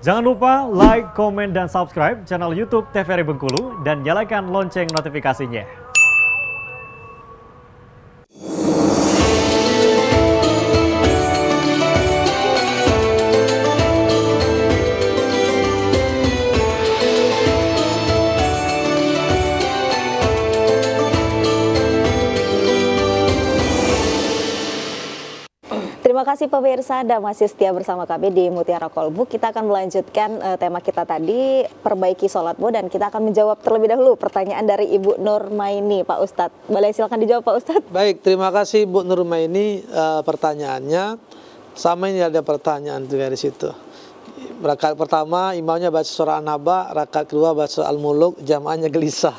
Jangan lupa like, komen, dan subscribe channel YouTube TVRI Bengkulu dan nyalakan lonceng notifikasinya. Terima kasih pemirsa, Anda masih setia bersama kami di Mutiara Kolbu. Kita akan melanjutkan tema kita tadi, perbaiki sholatmu, dan kita akan menjawab terlebih dahulu pertanyaan dari Ibu Nurmaini, Pak Ustadz. Boleh silakan dijawab, Pak Ustadz. Baik, terima kasih Bu Nurmaini pertanyaannya. Sama ini ada pertanyaan juga di situ. Rakaat pertama imamnya baca surah An-Naba, rakaat kedua baca surah Al-Muluk, jamaahnya gelisah.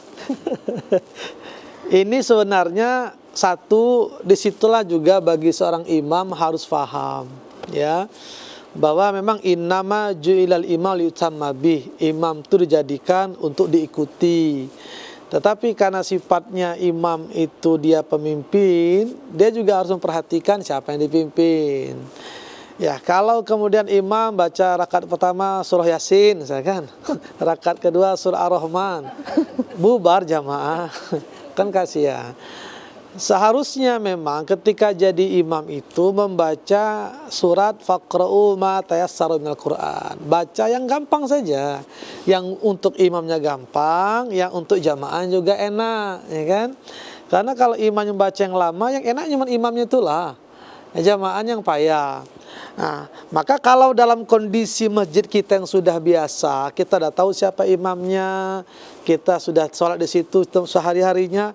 Ini sebenarnya satu, disitulah juga bagi seorang imam harus paham, ya, bahwa memang innama ju'ilal imam liyutamma bih, imam itu dijadikan untuk diikuti. Tetapi karena sifatnya imam itu dia pemimpin, dia juga harus memperhatikan siapa yang dipimpin. Ya, kalau kemudian imam baca rakaat pertama surah Yasin, misalkan, rakaat kedua surah Ar-Rahman, bubar jamaah, kan kasihan. Seharusnya memang ketika jadi imam itu membaca surat faqra'u ma tayassara minal Qur'an. Baca yang gampang saja. Yang untuk imamnya gampang, yang untuk jamaah juga enak, ya kan? Karena kalau imam membaca yang lama, yang enak cuma imamnya itulah. Jamaah yang payah. Nah, maka kalau dalam kondisi masjid kita yang sudah biasa, kita sudah tahu siapa imamnya, kita sudah sholat di situ sehari-harinya.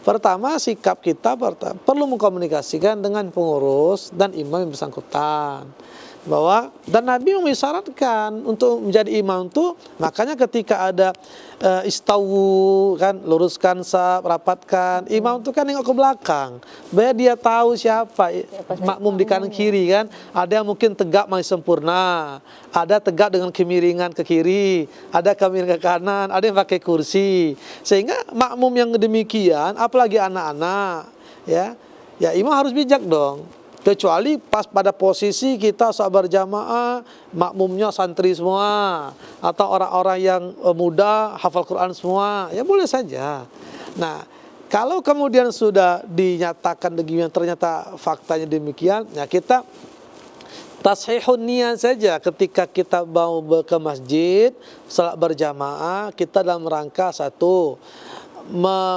Pertama, sikap kita perlu mengkomunikasikan dengan pengurus dan imam yang bersangkutan. Bahwa, dan Nabi mengisyaratkan untuk menjadi imam itu, makanya ketika ada istawu, kan, luruskan saf, rapatkan, imam itu kan nengok ke belakang. Biar dia tahu siapa makmum di kanan kiri, kan. Ada yang mungkin tegak masih sempurna, ada tegak dengan kemiringan ke kiri, ada kemiringan ke kanan, ada yang pakai kursi. Sehingga makmum yang demikian, apalagi anak-anak, ya imam harus bijak dong. Kecuali pas pada posisi kita sabar jamaah, makmumnya santri semua, atau orang-orang yang muda hafal Quran semua, ya boleh saja. Nah, kalau kemudian sudah dinyatakan demikian, ternyata faktanya demikian, ya kita tashihun niat saja ketika kita mau ke masjid, salat berjamaah, kita dalam rangka satu,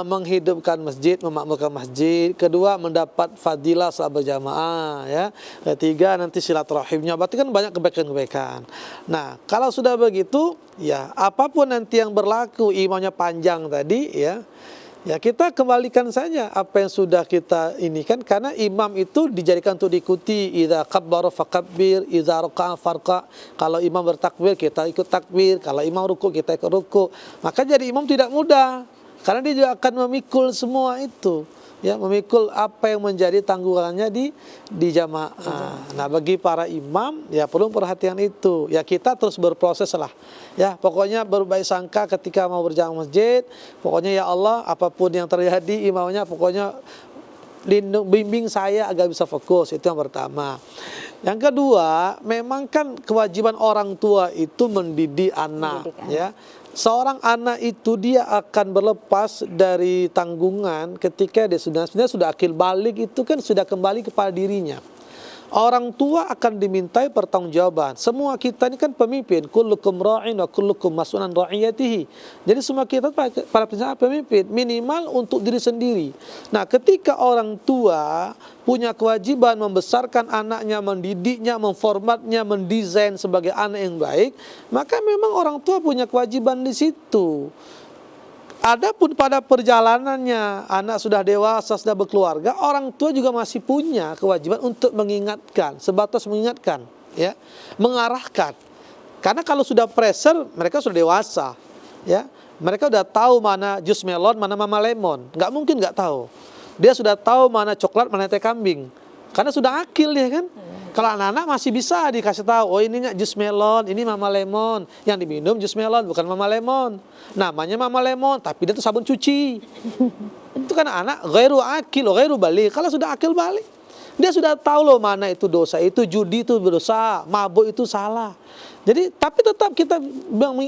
menghidupkan masjid, memakmurkan masjid. Kedua, mendapat fadilah salat berjamaah, ya. Ketiga, nanti silaturahimnya, berarti kan banyak kebaikan-kebaikan. Nah, kalau sudah begitu, ya apapun nanti yang berlaku, imamnya panjang tadi, ya kita kembalikan saja apa yang sudah kita ini kan, karena imam itu dijadikan untuk diikuti. Idza kabbara fakabbir, idza raka'a farka. Kalau imam bertakbir, kita ikut takbir. Kalau imam ruku, kita ikut ruku. Maka jadi imam tidak mudah, karena dia juga akan memikul semua itu, ya, memikul apa yang menjadi tanggungannya di jamaah. Nah, bagi para imam, ya perlu perhatian itu. Ya kita terus berproses lah. Ya, pokoknya berbaik sangka ketika mau berjamaah masjid. Pokoknya ya Allah, apapun yang terjadi imamnya, pokoknya bimbing saya agar bisa fokus. Itu yang pertama. Yang kedua, memang kan kewajiban orang tua itu mendidik anak, ya. Seorang anak itu dia akan berlepas dari tanggungan ketika dia sebenarnya sudah akil balik, itu kan sudah kembali kepada dirinya. Orang tua akan dimintai pertanggungjawaban. Semua kita ini kan pemimpin. Kullukum ra'in wa kullukum mas'ulun an ra'iyatihi. Jadi semua kita para pemimpin, minimal untuk diri sendiri. Nah, ketika orang tua punya kewajiban membesarkan anaknya, mendidiknya, memformatnya, mendesain sebagai anak yang baik, maka memang orang tua punya kewajiban di situ. Adapun pada perjalanannya, anak sudah dewasa, sudah berkeluarga, orang tua juga masih punya kewajiban untuk mengingatkan, sebatas mengingatkan, ya, mengarahkan. Karena kalau sudah pressure, mereka sudah dewasa, ya, mereka sudah tahu mana jus melon, mana mama lemon, nggak mungkin nggak tahu. Dia sudah tahu mana coklat, mana teh kambing, karena sudah akil, ya kan. Kalau anak-anak masih bisa dikasih tahu, oh ini jus melon, ini mama lemon. Yang diminum jus melon, bukan mama lemon. Namanya mama lemon, tapi dia itu sabun cuci. Itu kan anak ghairu akil, ghairu balik. Kalau sudah akil balik. Dia sudah tahu loh mana itu dosa, itu judi itu berdosa, mabuk itu salah. Jadi tapi tetap kita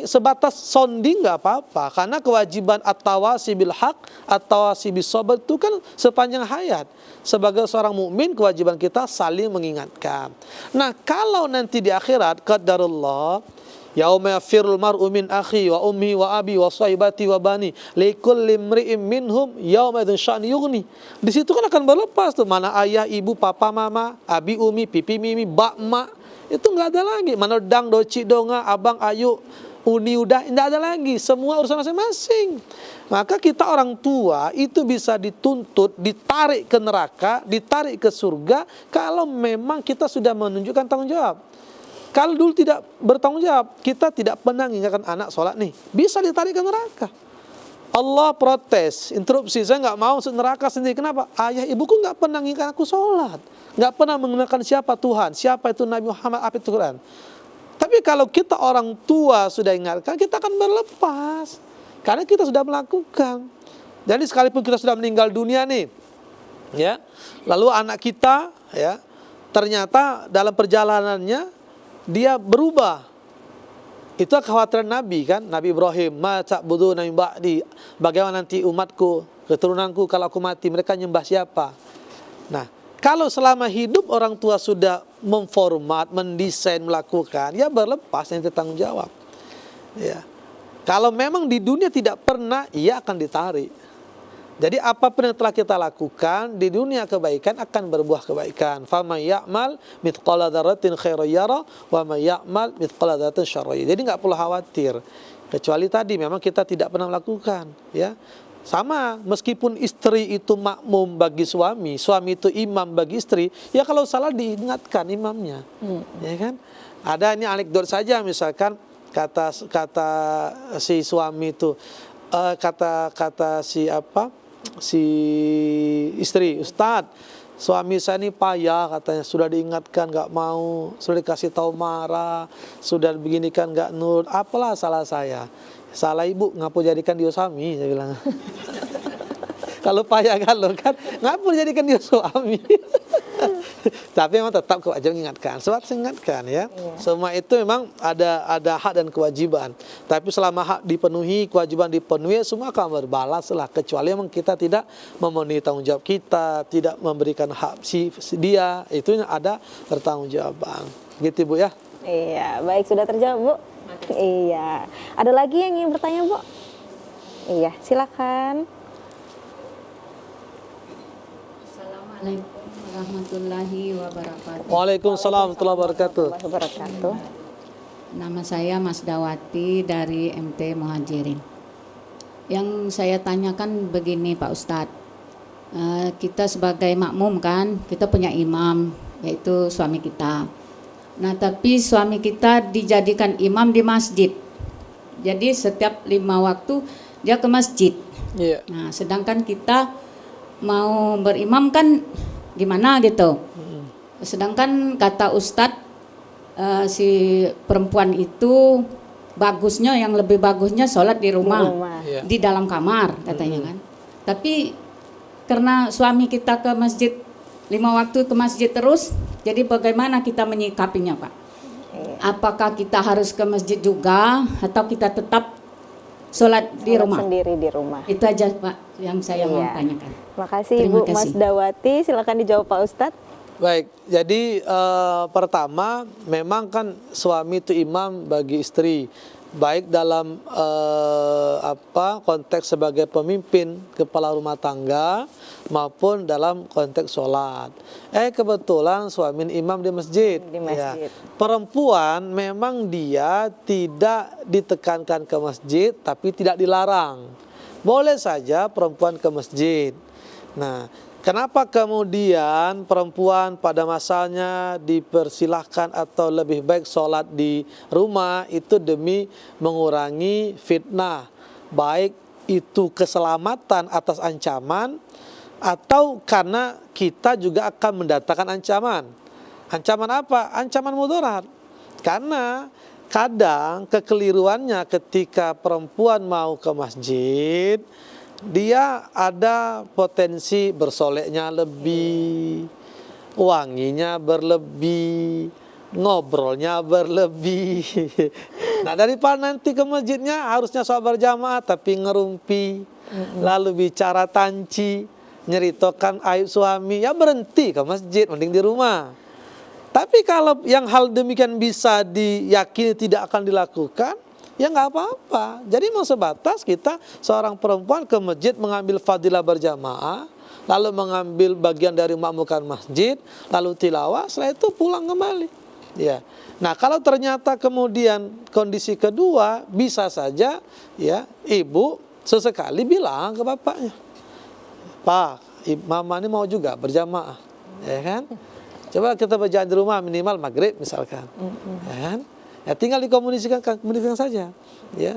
sebatas sounding nggak apa-apa, karena kewajiban at-tawasi bil haq, at-tawasi bis sabr itu kan sepanjang hayat. Sebagai seorang mukmin kewajiban kita saling mengingatkan. Nah, kalau nanti di akhirat qadarullah yauma yafirul mar'u min akhi wa ummi wa abi wa sahibati wa bani likulli imri'in minhum yauma idzin sya'ni yughni. Di situ kan akan berlepas tuh mana ayah, ibu, papa, mama, abi, umi, pipi, mimi, bak, mak. Itu nggak ada lagi. Mana dang, doci, donga, abang, ayu, uni, udah, nggak ada lagi. Semua urusan masing-masing. Maka kita orang tua itu bisa dituntut, ditarik ke neraka, ditarik ke surga kalau memang kita sudah menunjukkan tanggung jawab. Kalau dulu tidak bertanggung jawab, kita tidak pernah mengingatkan anak sholat nih, bisa ditarik ke neraka. Allah protes, interupsi, saya nggak mau masuk neraka sendiri. Kenapa? Ayah ibuku nggak pernah mengingatkan aku sholat, nggak pernah mengenalkan siapa Tuhan, siapa itu Nabi Muhammad, apa itu Quran. Tapi kalau kita orang tua sudah ingatkan, kita akan berlepas, karena kita sudah melakukan. Jadi sekalipun kita sudah meninggal dunia nih, ya, lalu anak kita, ya, ternyata dalam perjalanannya dia berubah. Itu kekhawatiran Nabi kan, Nabi Ibrahim, ma ta'buduna min ba'di, bagaimana nanti umatku, keturunanku kalau aku mati mereka nyembah siapa? Nah, kalau selama hidup orang tua sudah memformat, mendesain, melakukan, ya berlepas yang tanggung jawab. Ya. Kalau memang di dunia tidak pernah, ia akan ditarik. Jadi apapun yang telah kita lakukan di dunia kebaikan akan berbuah kebaikan. Faman ya'mal mithqala dzarratin khairan yara wa may ya'mal mithqala dzarratin syarran yara. Jadi enggak perlu khawatir. Kecuali tadi memang kita tidak pernah melakukan, ya. Sama, meskipun istri itu makmum bagi suami, suami itu imam bagi istri, ya kalau salah diingatkan imamnya. Ya kan? Ada ini anekdot saja, misalkan kata si suami itu kata si istri, Ustadz, suami saya ini payah katanya, sudah diingatkan nggak mau, sudah dikasih tahu marah, sudah beginikan nggak nurut, apalah salah saya? Salah ibu, ngapu jadikan dia suami, saya bilang. Kalau payah kan ngapu jadikan dia suami. Tapi memang tetap kewajiban mengingatkan. Sebab ingatkan ya. Semua itu memang ada hak dan kewajiban. Tapi selama hak dipenuhi, kewajiban dipenuhi, semua akan berbalas lah. Kecuali memang kita tidak memenuhi tanggung jawab kita, tidak memberikan hak si dia, itu ada pertanggungjawaban. Gitu Bu ya. Iya, baik, sudah terjawab Bu. Iya. Ada lagi yang ingin bertanya Bu? Iya, silakan. Assalamualaikum warahmatullahi wabarakatuh. Waalaikumsalam warahmatullahi wabarakatuh. Nama saya Mas Dawati dari MT Muhajirin. Yang saya tanyakan begini Pak Ustadz, kita sebagai makmum kan, kita punya imam, yaitu suami kita. Nah tapi suami kita dijadikan imam di masjid. Jadi setiap 5 waktu dia ke masjid. Yeah. Nah sedangkan kita mau berimam kan gimana gitu. Sedangkan kata Ustadz si perempuan itu bagusnya, yang lebih bagusnya sholat di rumah. Yeah. Di dalam kamar katanya kan. Tapi karena suami kita ke masjid 5 waktu ke masjid terus, jadi bagaimana kita menyikapinya Pak? Apakah kita harus ke masjid juga atau kita tetap sholat di rumah? Sendiri di rumah. Itu aja Pak yang saya mau tanyakan. Makasih Terima Bu Mas kasih. Dawati, silakan dijawab Pak Ustadz. Baik, jadi pertama memang kan suami itu imam bagi istri, baik dalam konteks sebagai pemimpin kepala rumah tangga maupun dalam konteks sholat. Kebetulan suami imam di masjid. Di masjid. Ya. Perempuan memang dia tidak ditekankan ke masjid, tapi tidak dilarang. Boleh saja perempuan ke masjid. Nah, kenapa kemudian perempuan pada masanya dipersilahkan atau lebih baik sholat di rumah? Itu demi mengurangi fitnah, baik itu keselamatan atas ancaman atau karena kita juga akan mendatangkan ancaman. Ancaman apa? Ancaman mudarat. Karena kadang kekeliruannya ketika perempuan mau ke masjid, dia ada potensi bersoleknya lebih, wanginya berlebih, ngobrolnya berlebih. Nah, daripada nanti ke masjidnya harusnya sholat berjamaah tapi ngerumpi, lalu bicara tanci, nyeritokan aib suami, ya berhenti ke masjid, mending di rumah. Tapi kalau yang hal demikian bisa diyakini tidak akan dilakukan, ya nggak apa-apa. Jadi mau sebatas kita seorang perempuan ke masjid mengambil fadilah berjamaah, lalu mengambil bagian dari makmukan masjid, lalu tilawah, setelah itu pulang kembali. Ya. Nah, kalau ternyata kemudian kondisi kedua, bisa saja ya ibu sesekali bilang ke bapaknya, Pak, mama ini mau juga berjamaah, ya kan? Coba kita berjalan di rumah minimal maghrib misalkan, ya kan? Ya tinggal dikomunikasikan saja, ya.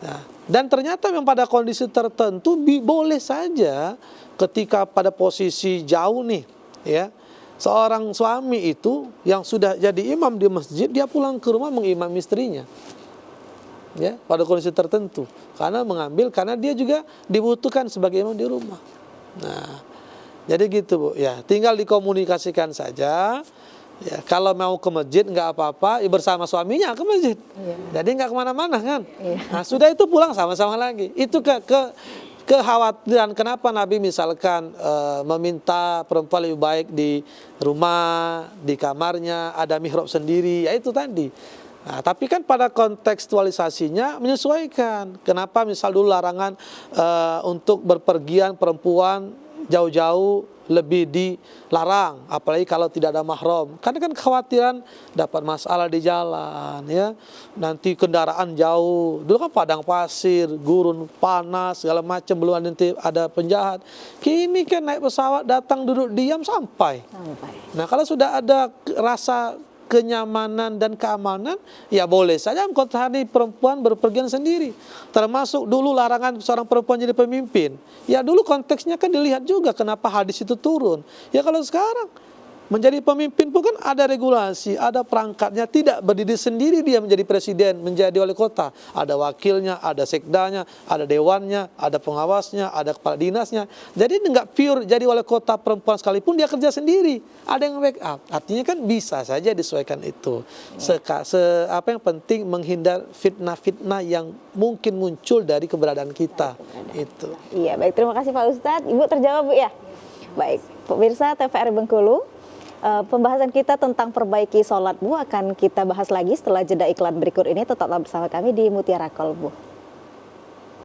Nah, dan ternyata memang pada kondisi tertentu boleh saja ketika pada posisi jauh nih, ya, seorang suami itu yang sudah jadi imam di masjid, dia pulang ke rumah mengimam istrinya, ya, pada kondisi tertentu, karena dia juga dibutuhkan sebagai imam di rumah. Nah, jadi gitu Bu, ya tinggal dikomunikasikan saja. Ya, kalau mau ke masjid nggak apa-apa, ya bersama suaminya ke masjid. Jadi nggak kemana-mana kan. Nah, sudah itu pulang sama-sama lagi. Itu kekhawatiran kenapa Nabi misalkan meminta perempuan lebih baik di rumah, di kamarnya ada mihrab sendiri, ya itu tadi. Nah, tapi kan pada kontekstualisasinya menyesuaikan. Kenapa misal dulu larangan untuk berpergian perempuan jauh-jauh lebih dilarang, apalagi kalau tidak ada mahram. Karena kan kekhawatiran dapat masalah di jalan, ya. Nanti kendaraan jauh. Dulu kan padang pasir, gurun, panas, segala macam, belum ada penjahat. Kini kan naik pesawat, datang duduk diam sampai. Nah, kalau sudah ada rasa kenyamanan dan keamanan, ya boleh saja mengkontari perempuan berpergian sendiri. Termasuk dulu larangan seorang perempuan jadi pemimpin. Ya dulu konteksnya kan dilihat juga kenapa hadis itu turun. Ya kalau sekarang menjadi pemimpin pun kan ada regulasi, ada perangkatnya, tidak berdiri sendiri dia menjadi presiden, menjadi wali kota. Ada wakilnya, ada sekdanya, ada dewannya, ada pengawasnya, ada kepala dinasnya. Jadi nggak pure jadi wali kota perempuan sekalipun dia kerja sendiri. Ada yang backup. Artinya kan bisa saja disesuaikan itu. Apa yang penting menghindar fitnah-fitnah yang mungkin muncul dari keberadaan kita. Itu. Iya, baik, terima kasih Pak Ustadz. Ibu terjawab Bu ya? Baik, pemirsa TVRI Bengkulu, pembahasan kita tentang perbaiki sholat Bu akan kita bahas lagi setelah jeda iklan berikut ini. Tetaplah bersama kami di Mutiara Kolbu.